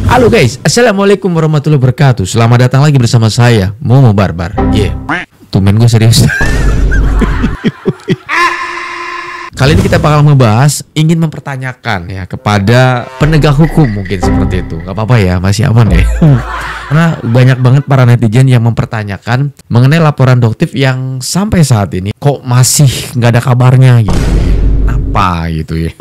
Halo guys, assalamualaikum warahmatullahi wabarakatuh. Selamat datang lagi bersama saya Momo Barbar. Tumen gue serius. Kali ini kita bakal membahas, ingin mempertanyakan ya kepada penegak hukum mungkin seperti itu. Gak apa-apa ya, masih aman ya. Karena banyak banget para netizen yang mempertanyakan mengenai laporan Doktif yang sampai saat ini kok masih nggak ada kabarnya gitu. Apa gitu ya.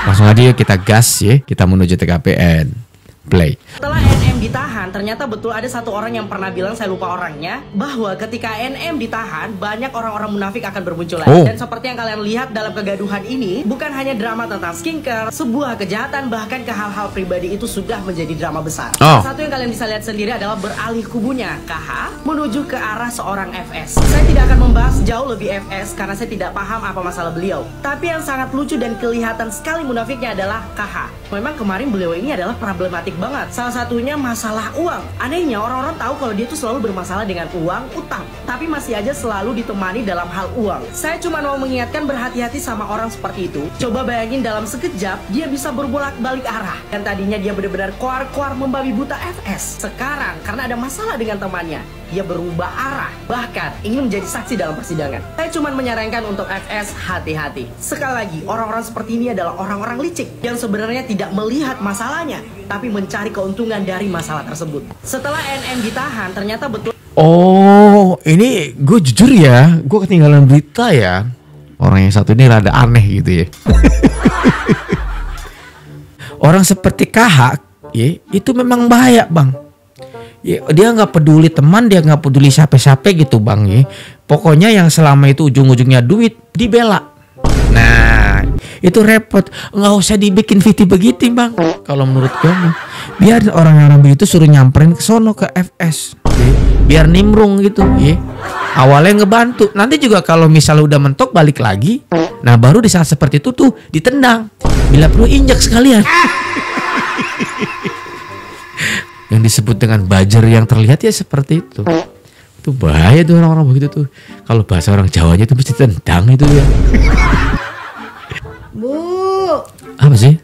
Langsung aja kita gas ya, kita menuju TKPN. Play. Setelah NM ditahan, ternyata betul ada satu orang yang pernah bilang, saya lupa orangnya, bahwa ketika NM ditahan, banyak orang-orang munafik akan bermunculan. Dan seperti yang kalian lihat dalam kegaduhan ini, bukan hanya drama tentang skincare, sebuah kejahatan bahkan ke hal-hal pribadi itu sudah menjadi drama besar. Salah satu yang kalian bisa lihat sendiri adalah beralih kubunya KH menuju ke arah seorang FS. Saya tidak akan membahas jauh lebih FS karena saya tidak paham apa masalah beliau. Tapi yang sangat lucu dan kelihatan sekali munafiknya adalah KH. Memang kemarin beliau ini adalah problematik banget. Salah satunya masalah uang. Anehnya orang-orang tahu kalau dia tuh selalu bermasalah dengan uang, utang, tapi masih aja selalu ditemani dalam hal uang. Saya cuma mau mengingatkan berhati-hati sama orang seperti itu. Coba bayangin dalam sekejap dia bisa berbolak-balik arah. Dan tadinya dia benar-benar kuar-kuar membabi buta FS. Sekarang karena ada masalah dengan temannya, dia berubah arah. Bahkan ingin menjadi saksi dalam persidangan. Saya cuma menyarankan untuk FS hati-hati. Sekali lagi, orang-orang seperti ini adalah orang-orang licik yang sebenarnya tidak melihat masalahnya, tapi mencari keuntungan dari masalah tersebut. Setelah NM ditahan, ternyata betul. Oh, ini gue jujur ya, gue ketinggalan berita ya. Orang yang satu ini rada aneh gitu ya. Orang seperti KH, ya, itu memang bahaya bang. Ya, dia nggak peduli teman, dia nggak peduli siapa-siapa gitu bang ya. Pokoknya yang selama itu ujung-ujungnya duit dibela. Nah, itu repot. Nggak usah dibikin video begitu bang. Kalau menurut kamu, biar orang-orang begitu suruh nyamperin ke sono ke FS. Biar nimbrung gitu ya. Awalnya ngebantu. Nanti juga kalau misalnya udah mentok balik lagi. Nah baru di saat seperti itu tuh ditendang. Bila perlu injak sekalian. Yang disebut dengan buzzer yang terlihat ya seperti itu. Itu bahaya tuh orang-orang begitu tuh. Kalau bahasa orang Jawanya itu mesti tendang itu ya. Bu. Apa sih?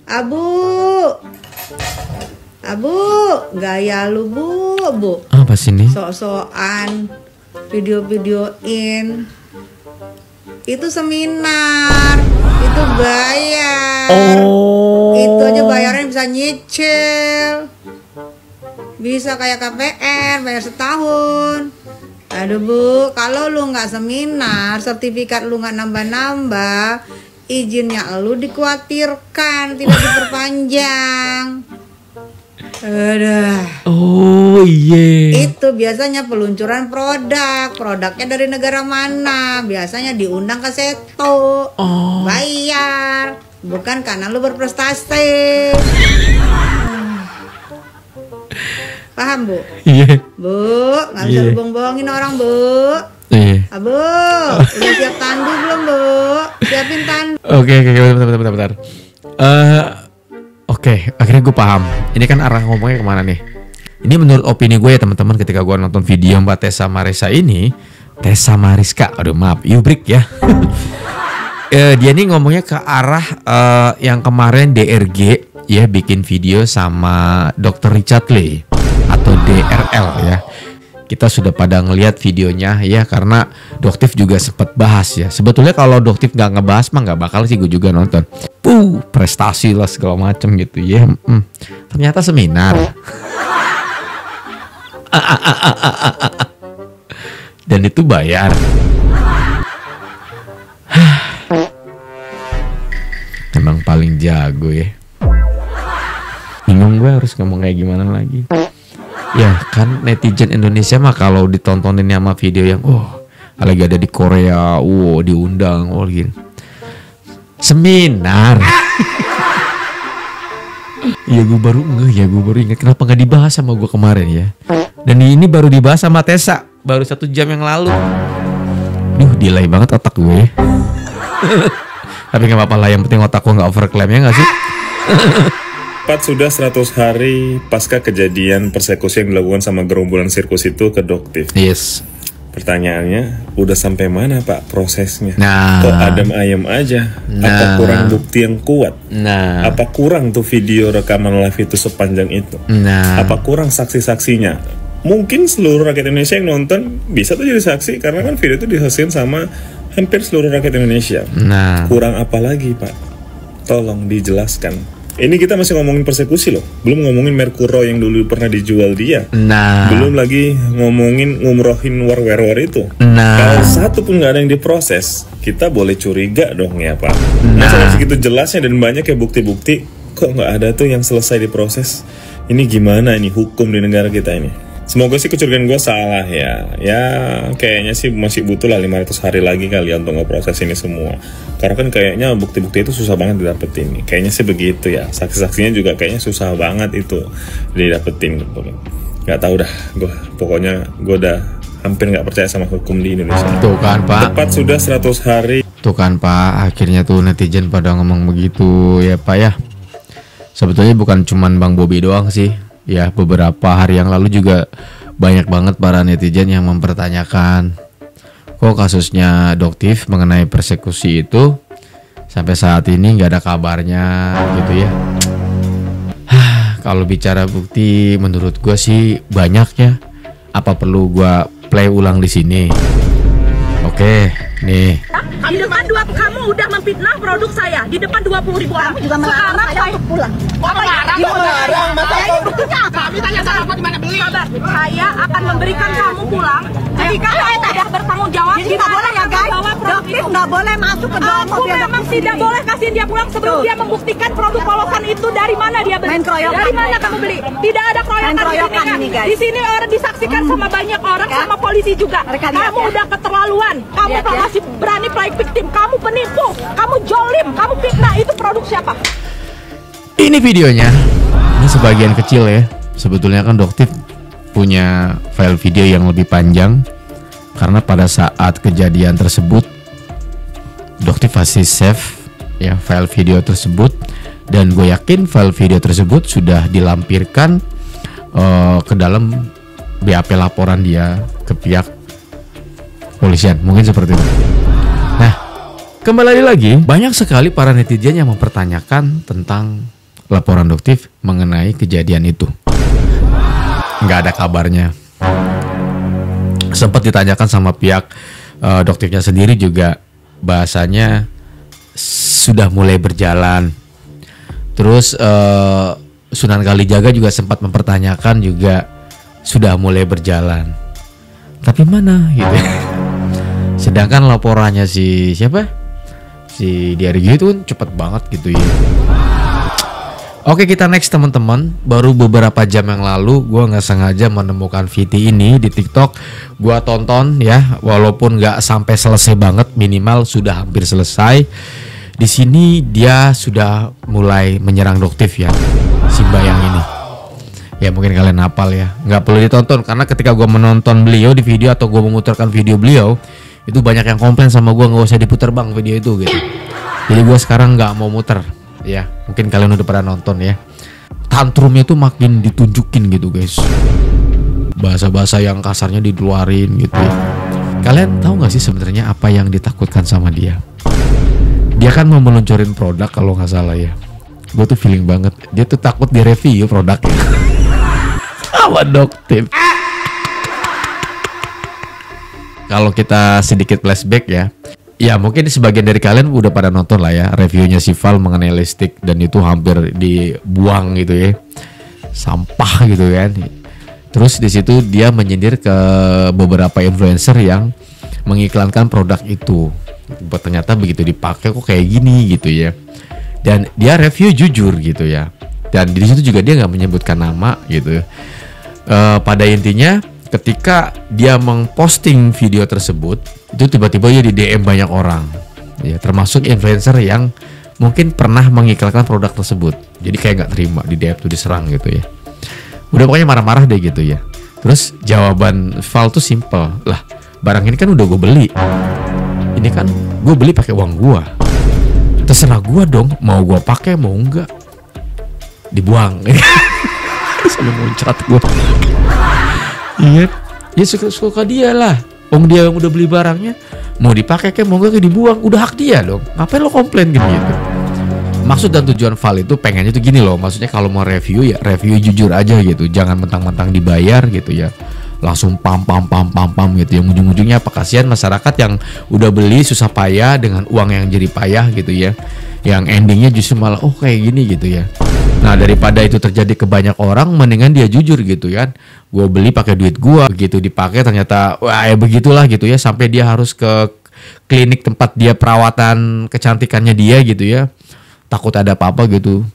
Abu, gaya lu bu. Apa sih ini? Sok-sokan, video-videoin. Itu seminar, itu bayar. Oh. Itu aja bayarnya bisa nyicil. Bisa kayak KPR, bayar setahun. Aduh bu, kalau lu nggak seminar, sertifikat lu nggak nambah-nambah, izinnya lu dikhawatirkan tidak diperpanjang. Oh iya. Itu biasanya peluncuran produknya dari negara mana? Biasanya diundang ke Seto, bayar, bukan karena lu berprestasi. Paham bu? Iya. Bu, nggak bisa lu bohong-bohongin orang bu. Iya. Bu, udah siap tandu belum bu? Siapin tandu. Oke, bentar. Oke, akhirnya gue paham. Ini kan arah ngomongnya kemana nih? Ini menurut opini gue ya teman-teman, ketika gue nonton video Mbak Tessa Marisa ini, Tessa Mariska, aduh maaf, Yubrik ya. Dia nih ngomongnya ke arah yang kemarin DRG ya bikin video sama Dr. Richard Lee atau DRL ya. Kita sudah pada ngelihat videonya ya, karena Doktif juga sempat bahas ya. Sebetulnya kalau Doktif nggak ngebahas mah nggak bakal sih gue juga nonton. Prestasi lah segala macem gitu ya. Ternyata seminar. Dan itu bayar. Emang paling jago ya. Bingung gue harus ngomong kayak gimana lagi. Ya kan netizen Indonesia mah kalau ditontonin sama video yang lagi ada di Korea, diundang, gini. Seminar. Ya gue baru ingat kenapa nggak dibahas sama gue kemarin ya. Dan ini baru dibahas sama Tessa baru 1 jam yang lalu. Delay banget otak gue. Tapi nggak apa-apa lah, yang penting otak gue nggak overclaim, ya nggak sih? Tepat sudah 100 hari pasca kejadian persekusi yang dilakukan sama gerombolan sirkus itu ke Doktif. Yes. Pertanyaannya, udah sampai mana Pak prosesnya? Nah. Kok adem ayem aja? Apa kurang bukti yang kuat? Nah. Apa kurang tuh video rekaman live itu sepanjang itu? Nah. Apa kurang saksi-saksinya? Mungkin seluruh rakyat Indonesia yang nonton bisa tuh jadi saksi, karena kan video itu dihasilkan sama hampir seluruh rakyat Indonesia. Nah. Kurang apa lagi Pak? Tolong dijelaskan. Ini kita masih ngomongin persekusi loh, belum ngomongin Merkuro yang dulu pernah dijual dia. Nah. Belum lagi ngomongin ngumrohin war itu. Nah. Kalau satu pun nggak ada yang diproses, kita boleh curiga dong ya Pak. Nah. Masalah segitu jelasnya dan banyak ya bukti-bukti, kok nggak ada tuh yang selesai diproses. Ini gimana ini hukum di negara kita ini? Semoga sih kecurigaan gue salah ya. Ya kayaknya sih masih butuh lah 500 hari lagi kali ya untuk ngeproses ini semua. Karena kan kayaknya bukti-bukti itu susah banget didapetin. Kayaknya sih begitu ya. Saksi-saksinya juga kayaknya susah banget itu didapetin. Gak tahu dah. Pokoknya gue udah hampir gak percaya sama hukum di Indonesia. Tuh kan Pak. Tepat sudah 100 hari. Tuh kan Pak. Akhirnya tuh netizen pada ngomong begitu ya Pak ya. Sebetulnya bukan cuman Bang Bobi doang sih. Ya beberapa hari yang lalu juga banyak banget para netizen yang mempertanyakan kok kasusnya Doktif mengenai persekusi itu sampai saat ini nggak ada kabarnya gitu ya. Kalau bicara bukti menurut gue sih banyak ya. Apa perlu gue play ulang di sini? Oke, nih. Di depan kamu udah memfitnah produk saya di depan 20.000 orang. Juga melarang saya untuk pulang. Melarang? Ini buktinya apa? Kami tanya sama apa di mana beli? Saya akan memberikan kamu pulang. Jika kamu tidak bertanggung jawab, tidak boleh ya guys. Doktif nggak boleh masuk ke dalam mobil. Aku memang tidak boleh kasih dia pulang sebelum dia membuktikan produk polosan itu dari mana dia beli. Dari mana kamu beli? Tidak ada keroyokan ini guys. Di sini orang disaksikan sama banyak orang, sama polisi juga. Kamu udah keterlaluan. Kamu masih berani play victim. Kamu penipu. Kamu jolim. Kamu fitnah. Itu produk siapa? Ini videonya. Ini sebagian kecil ya. Sebetulnya kan Doktif punya file video yang lebih panjang. Karena pada saat kejadian tersebut Doktif masih save ya file video tersebut. Dan gue yakin file video tersebut sudah dilampirkan ke dalam BAP laporan dia ke pihak polisian. Mungkin seperti itu. Nah, kembali lagi banyak sekali para netizen yang mempertanyakan tentang laporan Doktif mengenai kejadian itu. Nggak ada kabarnya. Sempat ditanyakan sama pihak Doktifnya sendiri juga, bahasanya sudah mulai berjalan. Terus Sunan Kalijaga juga sempat mempertanyakan juga sudah mulai berjalan. Tapi mana gitu. Sedangkan laporannya si siapa? Si DRG itu kan cepet banget gitu ya. Oke, kita next teman-teman. Baru beberapa jam yang lalu gue nggak sengaja menemukan video ini di TikTok. Gue tonton ya, walaupun nggak sampai selesai banget, minimal sudah hampir selesai. Di sini dia sudah mulai menyerang Doktif ya, si Bayang ini. Ya mungkin kalian hafal ya. Nggak perlu ditonton karena ketika gue menonton beliau di video atau gue memutarkan video beliau, itu banyak yang komplain sama gue nggak usah diputar bang video itu gitu. Jadi gue sekarang nggak mau muter. Ya, mungkin kalian udah pernah nonton ya. Tantrumnya tuh makin ditunjukin gitu guys. Bahasa-bahasa yang kasarnya dikeluarin gitu ya. Kalian tahu nggak sih sebenarnya apa yang ditakutkan sama dia? Dia kan mau meluncurin produk kalau nggak salah ya. Gue tuh feeling banget. Dia tuh takut direview produknya. Sama Doktif. Kalau kita sedikit flashback ya. Ya mungkin sebagian dari kalian udah pada nonton lah ya reviewnya si Val mengenai listrik, dan itu hampir dibuang gitu ya, sampah gitu kan. Terus di situ dia menyindir ke beberapa influencer yang mengiklankan produk itu. Ternyata begitu dipakai kok kayak gini gitu ya. Dan dia review jujur gitu ya. Dan di situ juga dia nggak menyebutkan nama gitu. Pada intinya ketika dia mengposting video tersebut, itu tiba-tiba dia di DM banyak orang, ya termasuk influencer yang mungkin pernah mengiklankan produk tersebut. Jadi kayak nggak terima, di DM tuh diserang gitu ya. Udah pokoknya marah-marah deh gitu ya. Terus jawaban Val tuh simple, lah barang ini kan udah gue beli, ini kan gue beli pakai uang gue, terserah gue dong mau gue pakai mau enggak, dibuang. Sampai muncrat gue. Iya, ya suka dia lah. dia yang udah beli barangnya, mau dipakai kayak mau nggak dibuang, udah hak dia dong. Ngapain lo komplain gitu? Maksud dan tujuan Val itu pengennya tuh gini loh, maksudnya kalau mau review ya review jujur aja gitu, jangan mentang-mentang dibayar gitu ya, langsung pam gitu. Yang ujung-ujungnya apa, kasihan masyarakat yang udah beli susah payah dengan uang yang jadi payah gitu ya, yang endingnya justru malah kayak gini gitu ya. Nah daripada itu terjadi ke banyak orang, mendingan dia jujur gitu kan. Gue beli pakai duit gue, begitu dipakai ternyata wah ya begitulah gitu ya, sampai dia harus ke klinik tempat dia perawatan kecantikannya dia gitu ya, takut ada apa-apa gitu.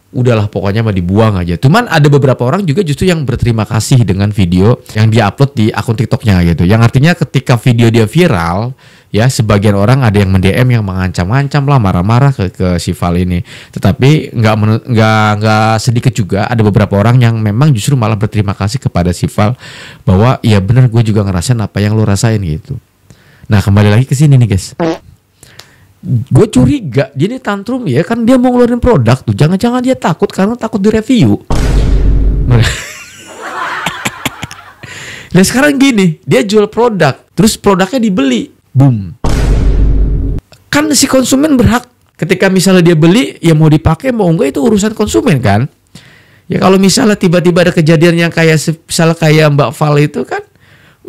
Udahlah pokoknya mah dibuang aja. Cuman ada beberapa orang juga justru yang berterima kasih dengan video yang dia upload di akun TikToknya gitu. Yang artinya ketika video dia viral, ya sebagian orang ada yang mend-DM yang mengancam-ancam lah, marah-marah ke si Val ini. Tetapi nggak sedikit juga ada beberapa orang yang memang justru malah berterima kasih kepada si Val bahwa ya benar, gue juga ngerasain apa yang lo rasain gitu. Nah kembali lagi ke sini nih guys. Gue curiga dia ini tantrum ya kan, dia mau ngeluarin produk tuh, jangan-jangan dia takut karena takut direview. Nah sekarang gini, dia jual produk, terus produknya dibeli, boom. Kan si konsumen berhak ketika misalnya dia beli, ya mau dipakai mau enggak itu urusan konsumen kan. Ya kalau misalnya tiba-tiba ada kejadian yang kayak misalnya kayak Mbak Val itu kan,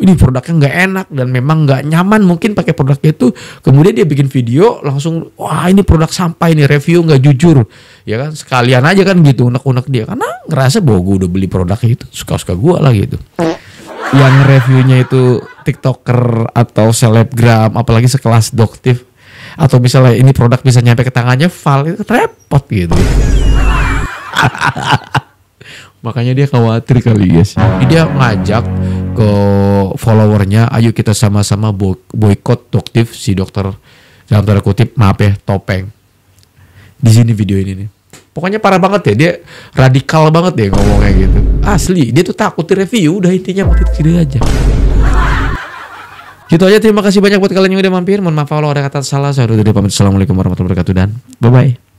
ini produknya nggak enak dan memang nggak nyaman mungkin pakai produknya itu, kemudian dia bikin video langsung, wah ini produk sampah, ini review nggak jujur ya kan, sekalian aja kan gitu unek-unek dia karena ngerasa bahwa gue udah beli produknya itu, suka-suka gue lah gitu. Yang reviewnya itu TikToker atau selebgram, apalagi sekelas Doktif, atau misalnya ini produk bisa nyampe ke tangannya Val, itu repot gitu. Makanya dia khawatir kali guys. Dia ngajak ke followernya, ayo kita sama-sama boykot Doktif, si dokter dalam tanda kutip maaf ya topeng. Di sini video ini nih. Pokoknya parah banget ya, dia radikal banget ya ngomongnya gitu. Asli, dia tuh takut di-review, udah intinya waktu itu sini aja. Gitu aja, terima kasih banyak buat kalian yang udah mampir. Mohon maaf kalau ada kata salah. Saya udah pamit. Assalamualaikum warahmatullahi wabarakatuh dan bye-bye.